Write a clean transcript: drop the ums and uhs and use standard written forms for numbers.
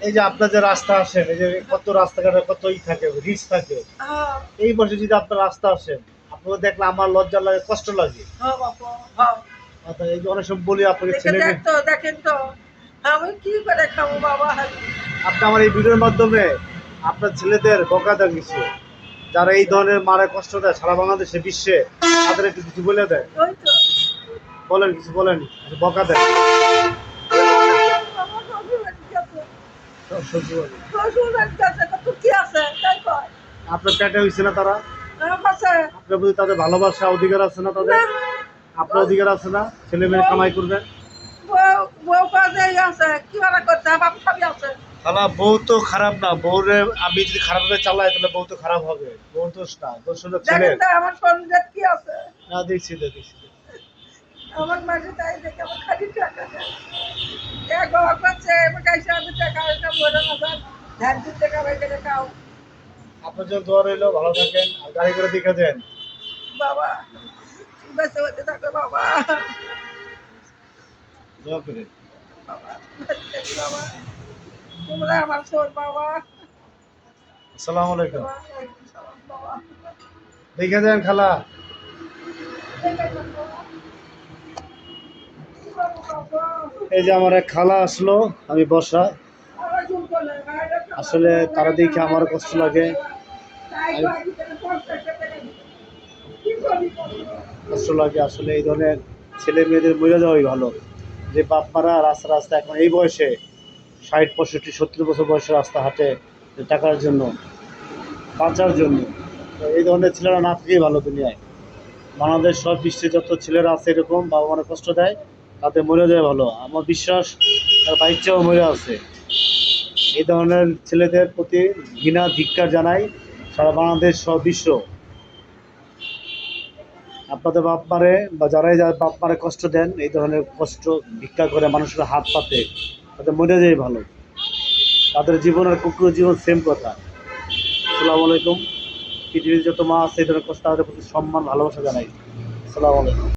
এই যে আপনার যে রাস্তা আসেন, এই যে কত রাস্তাঘাটে কত থাকে, রিস্ক থাকে, হ্যাঁ, এই বছর যদি আপনার রাস্তা আসেন, আপনাকে দেখলে আমার লজ্জা লাগে, কষ্ট লাগে। হ্যাঁ বাপু, হ্যাঁ। অর্থাৎ এই যে অনেক সময় বলি আপনাকে দেখে ছেলে মেয়ে, দেখেন তো আমি কি করে খাবো বাবা। আপনি আমার এই ভিডিওর মাধ্যমে আপনার ছেলেদের বকা দেন কিছু, যারা এই ধরনের মারে কষ্ট দেয় সারা বাংলাদেশে বিশ্বে, তাদের একটু কিছু বলে দেয়। ওই তো বলেন, কিছু বলেন, একটু বকা দেন। আমার শ্বশুরের কাছে, সহ্য করেন। শ্বশুরের কাছে কত কি আছে তাই কয়। আপনার পেটে হয়েছে না তারা? আমার কাছে আপনার প্রতি তাদের ভালোবাসা অধিকার আছে না তাদের? আপনার অধিকার আছে না ছেলে মেয়ে কামাই করবেন? বউ বউ কাজে আছে কি ভাড়া করতে বাপ সবই আছে। শালা বউ তো খারাপ না, বউরে আমি যদি খারাপভাবে চালাই তাহলে বউ তো খারাপ হবে। বউ দোষ না, দোষ হলো ছেলে। দেখেন তো আমার শরীরে কি আছে। না, দেখছি তো, দেখছি তো। আমার মাঝে তাই দেখে আমার খালি টাকা দেয়। এক বাবা করছে এবার কাইসে আমি টাকা এটা বলে না স্যার ধ্যান দিন টাকা বাইকে খাও। আপনার জন্য দোয়া রইলো, ভালো থাকেন আর গাড়ি করে দেখে দেন। বাবা বেঁচে বেঁচে থাকো বাবা। দোয়া করে। বাবা বেঁচে থাকো বাবা, তোমরা আমার শোন বাবা। আসসালামু আলাইকুম। বাবা দেখে দেন খালা। এই যে আমার এক খালা আসলো, আমি বসা। আসলে তারা দেখে আমার কষ্ট লাগে, কষ্ট লাগে। আসলে এই ধরনের ছেলে মেয়েদের মরে যাওয়াই ভালো, যে বাপ মারা রাস্তা রাস্তা এখন এই বয়সে 60, 65, 70 বছর বয়সে রাস্তা হাঁটে টাকার জন্য, বাঁচার জন্য। তো এই ধরনের ছেলেরা না থাকেই ভালো দুনিয়ায়। বাংলাদেশ সব বিশ্বে যত ছেলেরা আছে এরকম বাবা মারা কষ্ট দেয়, তাতে মরে যায় ভালো। আমার বিশ্বাস তার বাচ্চাও মরে আছে। এই ধরনের ছেলেদের প্রতি ঘৃণা ধিক্কার জানাই সারা বাংলাদেশ সব বিশ্ব। আপনাদের বাপ মারে বা যারাই যার বাপ মারে কষ্ট দেন, এই ধরনের কষ্ট ভিক্ষা করে মানুষের হাত পাতে, তাদের মরে যায় ভালো। তাদের জীবন আর কুকুরের জীবন সেম কথা। আসসালামু আলাইকুম। পৃথিবীর যত মা আছে এই ধরনের কষ্ট, তাদের প্রতি সম্মান ভালোবাসা জানাই। আসসালামু আলাইকুম।